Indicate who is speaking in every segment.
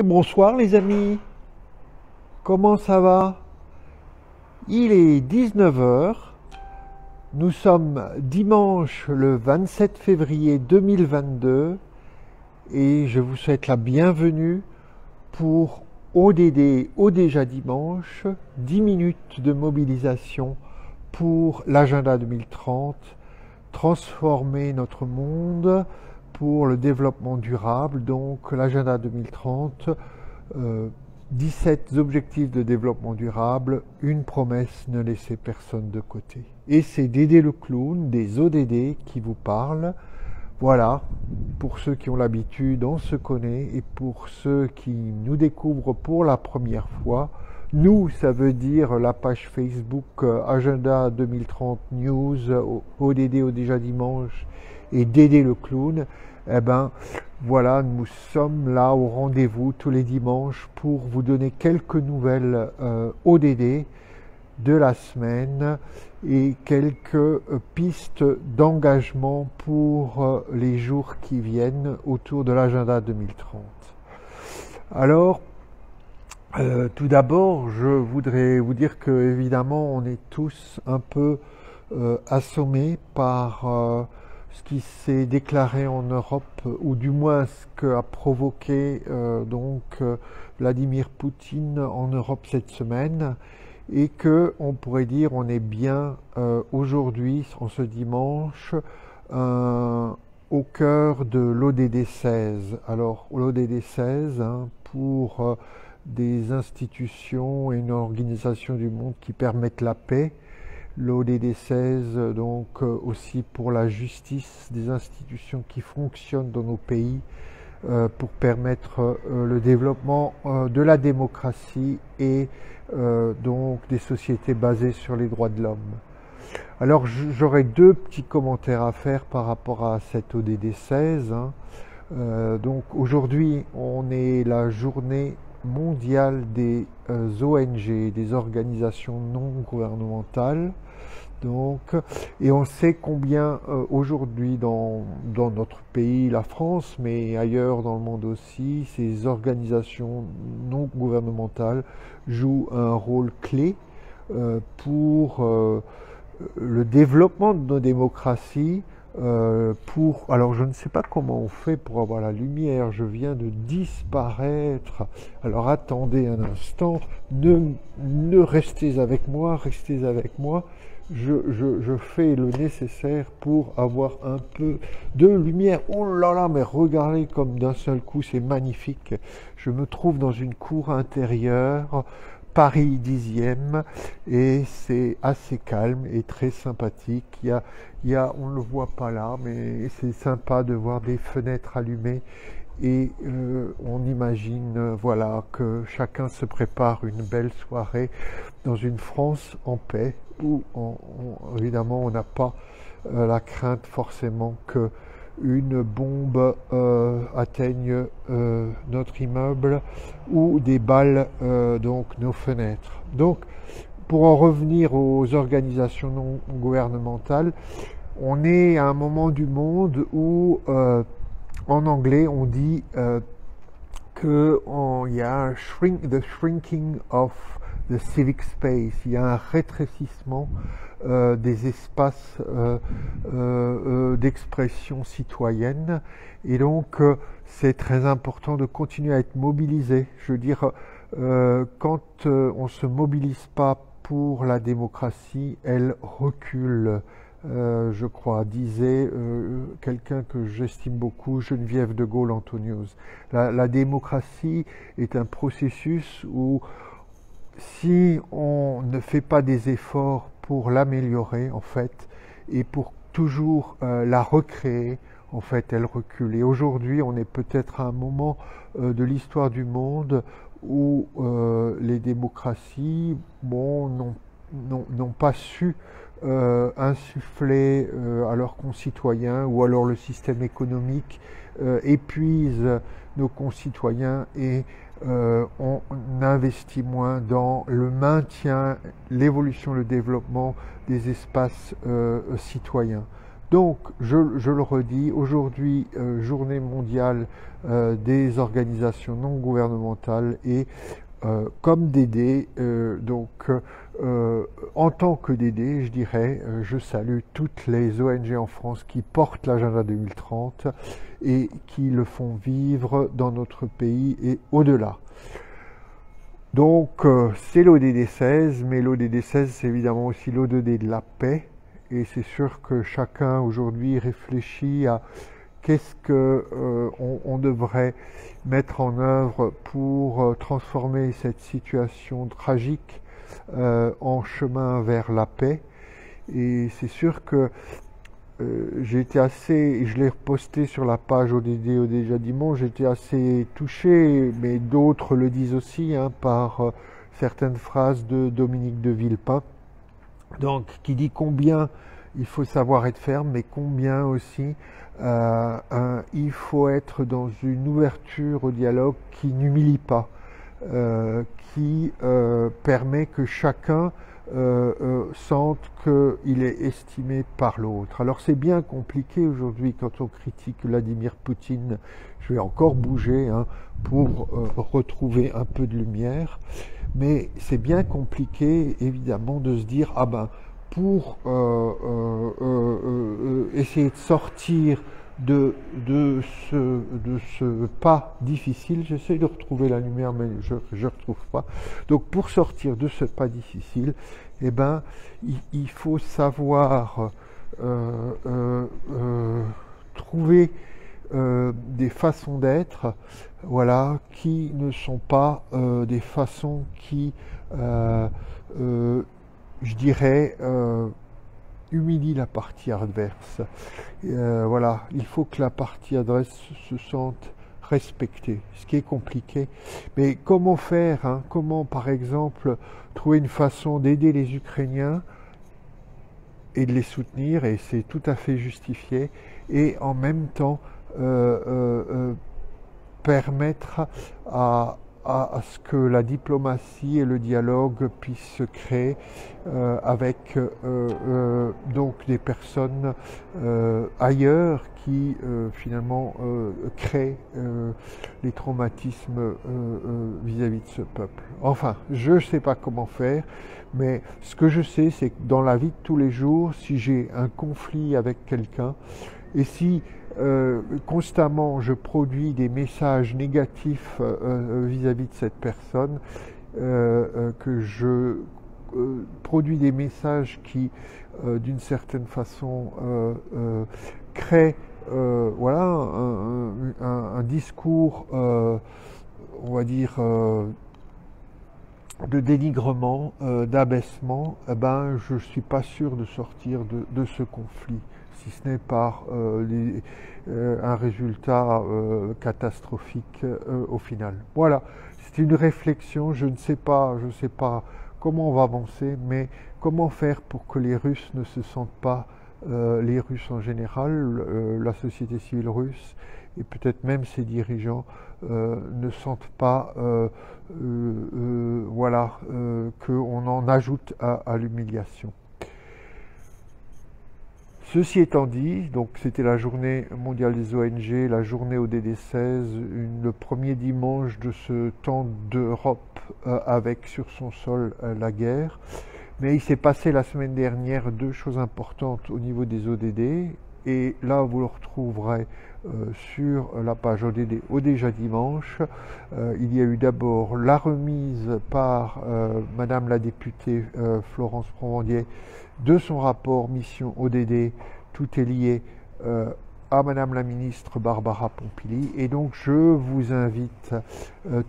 Speaker 1: Et bonsoir les amis, comment ça va? Il est 19 heures. Nous sommes dimanche le 27 février 2022 et je vous souhaite la bienvenue pour ODD, au déjà dimanche, 10 minutes de mobilisation pour l'agenda 2030, transformer notre monde pour le développement durable, donc l'agenda 2030, 17 objectifs de développement durable, une promesse, ne laisser personne de côté. Et c'est Dédé le clown des ODD qui vous parle. Voilà, pour ceux qui ont l'habitude, on se connaît, et pour ceux qui nous découvrent pour la première fois, nous, ça veut dire la page Facebook Agenda 2030 News, ODD au déjà dimanche, et Dédé le clown. Eh ben, voilà, nous sommes là au rendez-vous tous les dimanches pour vous donner quelques nouvelles ODD de la semaine et quelques pistes d'engagement pour les jours qui viennent autour de l'agenda 2030. Alors, tout d'abord, je voudrais vous dire que évidemment, on est tous un peu assommés par ce qui s'est déclaré en Europe, ou du moins ce qu'a provoqué Vladimir Poutine en Europe cette semaine, et que on pourrait dire on est bien aujourd'hui, en ce dimanche, au cœur de l'ODD 16. Alors l'ODD 16, pour des institutions et une organisation du monde qui permettent la paix, l'ODD 16, donc aussi pour la justice, des institutions qui fonctionnent dans nos pays pour permettre le développement de la démocratie et donc des sociétés basées sur les droits de l'homme. Alors j'aurais deux petits commentaires à faire par rapport à cette ODD 16. Donc aujourd'hui, on est la journée mondiale des ONG, des organisations non gouvernementales. Donc, et on sait combien aujourd'hui dans notre pays, la France, mais ailleurs dans le monde aussi, ces organisations non gouvernementales jouent un rôle clé pour le développement de nos démocraties. Alors je ne sais pas comment on fait pour avoir la lumière, je viens de disparaître, alors attendez un instant, ne restez avec moi, je fais le nécessaire pour avoir un peu de lumière. Oh là là, mais regardez comme d'un seul coup c'est magnifique, je me trouve dans une cour intérieure, Paris 10e, et c'est assez calme et très sympathique. On ne le voit pas là, mais c'est sympa de voir des fenêtres allumées, et on imagine voilà, que chacun se prépare une belle soirée dans une France en paix, où évidemment on n'a pas la crainte forcément que une bombe atteigne notre immeuble, ou des balles donc nos fenêtres. Donc pour en revenir aux organisations non gouvernementales, on est à un moment du monde où en anglais on dit qu'il y a the shrinking of the civic space, il y a un rétrécissement des espaces d'expression citoyenne, et donc c'est très important de continuer à être mobilisé. Je veux dire, quand on ne se mobilise pas pour la démocratie, elle recule. Je crois, disait quelqu'un que j'estime beaucoup, Geneviève de Gaulle-Antonius. La démocratie est un processus où, si on ne fait pas des efforts pour l'améliorer, en fait, et pour toujours la recréer, en fait, elle recule. Et aujourd'hui, on est peut-être à un moment de l'histoire du monde où les démocraties, n'ont pas su insuffler à leurs concitoyens, ou alors le système économique épuise nos concitoyens, et on investit moins dans le maintien, l'évolution, le développement des espaces citoyens. Donc, je le redis, aujourd'hui, journée mondiale des organisations non gouvernementales et comme Dédé, en tant que Dédé, je dirais, je salue toutes les ONG en France qui portent l'agenda 2030 et qui le font vivre dans notre pays et au-delà. Donc, c'est l'ODD 16, mais l'ODD 16, c'est évidemment aussi l'ODD de la paix. Et c'est sûr que chacun aujourd'hui réfléchit à qu'est-ce qu'on devrait mettre en œuvre pour transformer cette situation tragique en chemin vers la paix. Et c'est sûr que j'ai été assez, et je l'ai reposté sur la page ODD déjà dimanche, j'ai été assez touché, mais d'autres le disent aussi, hein, par certaines phrases de Dominique de Villepin, donc qui dit combien il faut savoir être ferme, mais combien aussi il faut être dans une ouverture au dialogue qui n'humilie pas, qui permet que chacun sente qu'il est estimé par l'autre. Alors c'est bien compliqué aujourd'hui quand on critique Vladimir Poutine, je vais encore bouger hein, pour retrouver un peu de lumière, mais c'est bien compliqué évidemment de se dire ah ben pour essayer de sortir de ce pas difficile, j'essaie de retrouver la lumière mais je ne retrouve pas, donc pour sortir de ce pas difficile, eh ben, il faut savoir trouver des façons d'être, voilà, qui ne sont pas des façons qui, je dirais, humilie la partie adverse. Voilà, il faut que la partie adverse se sente respectée, ce qui est compliqué. Mais comment faire, hein, comment par exemple trouver une façon d'aider les Ukrainiens et de les soutenir, et c'est tout à fait justifié, et en même temps permettre à ce que la diplomatie et le dialogue puissent se créer avec donc des personnes ailleurs qui finalement créent les traumatismes vis-à-vis de ce peuple. Enfin, je ne sais pas comment faire, mais ce que je sais, c'est que dans la vie de tous les jours, si j'ai un conflit avec quelqu'un, et si constamment je produis des messages négatifs vis-à-vis de cette personne, que je produis des messages qui, d'une certaine façon, créent voilà, un discours, on va dire, de dénigrement, d'abaissement, eh ben, je ne suis pas sûr de sortir de ce conflit, si ce n'est par un résultat catastrophique au final. Voilà, c'est une réflexion, je ne sais pas comment on va avancer, mais comment faire pour que les Russes ne se sentent pas, les Russes en général, la société civile russe, et peut-être même ses dirigeants, ne sentent pas voilà, qu'on en ajoute à l'humiliation. Ceci étant dit, donc c'était la journée mondiale des ONG, la journée ODD 16, le premier dimanche de ce temps d'Europe avec sur son sol la guerre. Mais il s'est passé la semaine dernière deux choses importantes au niveau des ODD, et là vous le retrouverez sur la page ODD au déjà dimanche. Il y a eu d'abord la remise par Madame la députée Florence Provendier de son rapport mission ODD, tout est lié à Madame la ministre Barbara Pompili, et donc je vous invite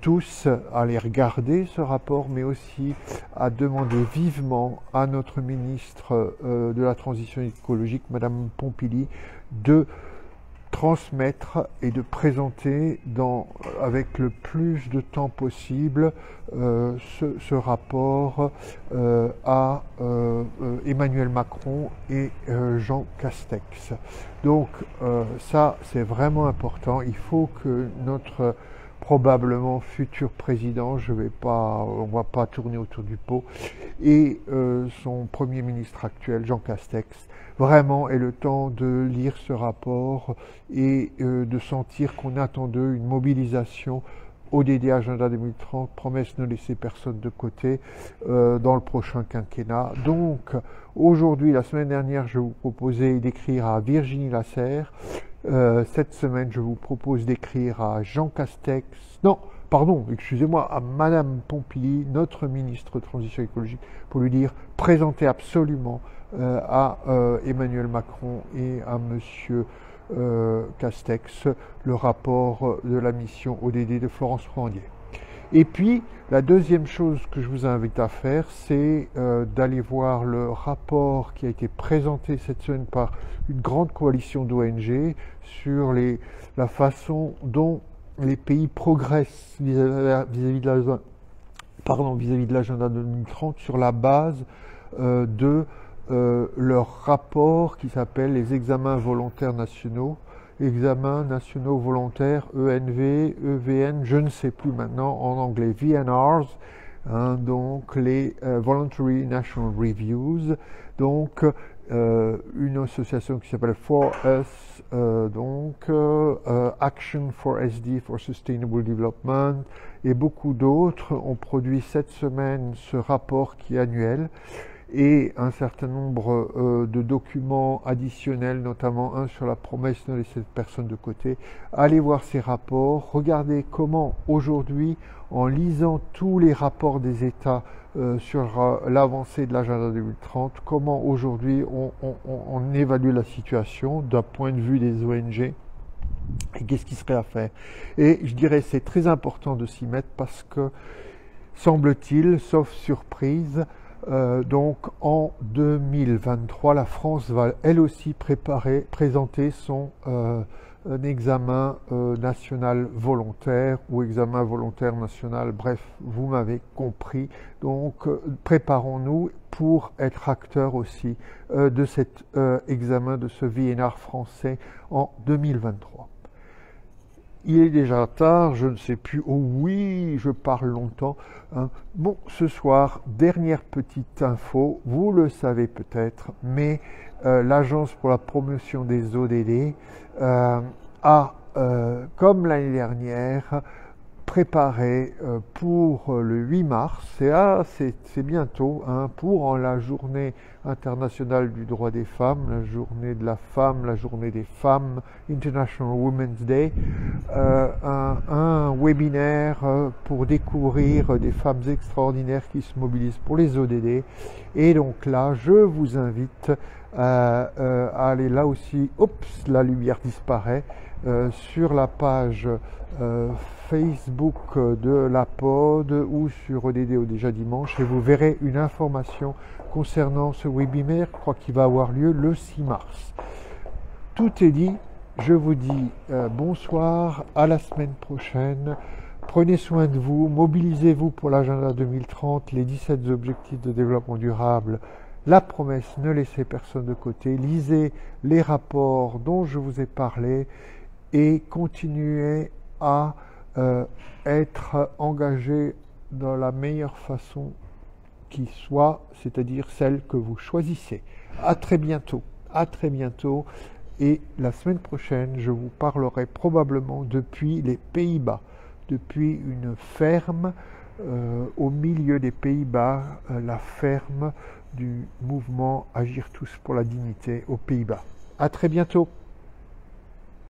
Speaker 1: tous à aller regarder ce rapport, mais aussi à demander vivement à notre ministre de la Transition écologique, Madame Pompili, de transmettre et de présenter avec le plus de temps possible ce rapport à Emmanuel Macron et Jean Castex. Donc ça, c'est vraiment important. Il faut que notre probablement futur président, on va pas tourner autour du pot, et son Premier ministre actuel, Jean Castex. Vraiment est le temps de lire ce rapport et de sentir qu'on attend d'eux une mobilisation ODD Agenda 2030, promesse ne laisser personne de côté dans le prochain quinquennat. Donc aujourd'hui, la semaine dernière, je vous proposais d'écrire à Virginie Lasserre. Cette semaine, je vous propose d'écrire à Jean Castex, non, pardon, excusez-moi, à Madame Pompili, notre ministre de Transition écologique, pour lui dire, présentez absolument à Emmanuel Macron et à Monsieur Castex le rapport de la mission ODD de Florence Provendier. Et puis, la deuxième chose que je vous invite à faire, c'est d'aller voir le rapport qui a été présenté cette semaine par une grande coalition d'ONG sur la façon dont les pays progressent vis-à-vis de l'agenda 2030 sur la base de leur rapport qui s'appelle les examens volontaires nationaux, examens nationaux volontaires, ENV, EVN, je ne sais plus maintenant en anglais, VNRs, hein, donc les Voluntary National Reviews, donc une association qui s'appelle For Us, Action for SD for Sustainable Development, et beaucoup d'autres ont produit cette semaine ce rapport qui est annuel, et un certain nombre de documents additionnels, notamment un sur la promesse de ne laisser personne de côté. Allez voir ces rapports, regardez comment aujourd'hui, en lisant tous les rapports des États sur l'avancée de l'agenda 2030, comment aujourd'hui on évalue la situation d'un point de vue des ONG et qu'est-ce qui serait à faire. Et je dirais c'est très important de s'y mettre parce que, semble-t-il, sauf surprise, donc en 2023, la France va elle aussi présenter son examen national volontaire ou examen volontaire national, bref, vous m'avez compris. Donc préparons-nous pour être acteurs aussi de cet examen, de ce VNR français en 2023. Il est déjà tard, je ne sais plus, oh oui, je parle longtemps. Hein. Bon, ce soir, dernière petite info, vous le savez peut-être, mais l'Agence pour la promotion des ODD a, comme l'année dernière, préparé pour le 8 mars, c'est bientôt, hein, pour la journée internationale du droit des femmes, la journée de la femme, la journée des femmes, International Women's Day, un webinaire pour découvrir des femmes extraordinaires qui se mobilisent pour les ODD. Et donc là, je vous invite à aller là aussi, oups, la lumière disparaît, sur la page Facebook de la pod ou sur ODD déjà dimanche, et vous verrez une information concernant ce webinaire, je crois qu'il va avoir lieu le 6 mars. Tout est dit, je vous dis bonsoir, à la semaine prochaine, prenez soin de vous, mobilisez-vous pour l'agenda 2030, les 17 objectifs de développement durable, la promesse, ne laissez personne de côté, lisez les rapports dont je vous ai parlé et continuez à être engagé dans la meilleure façon qui soit, c'est-à-dire celle que vous choisissez. À très bientôt, et la semaine prochaine, je vous parlerai probablement depuis les Pays-Bas, depuis une ferme au milieu des Pays-Bas, la ferme du mouvement Agir tous pour la dignité aux Pays-Bas. À très bientôt.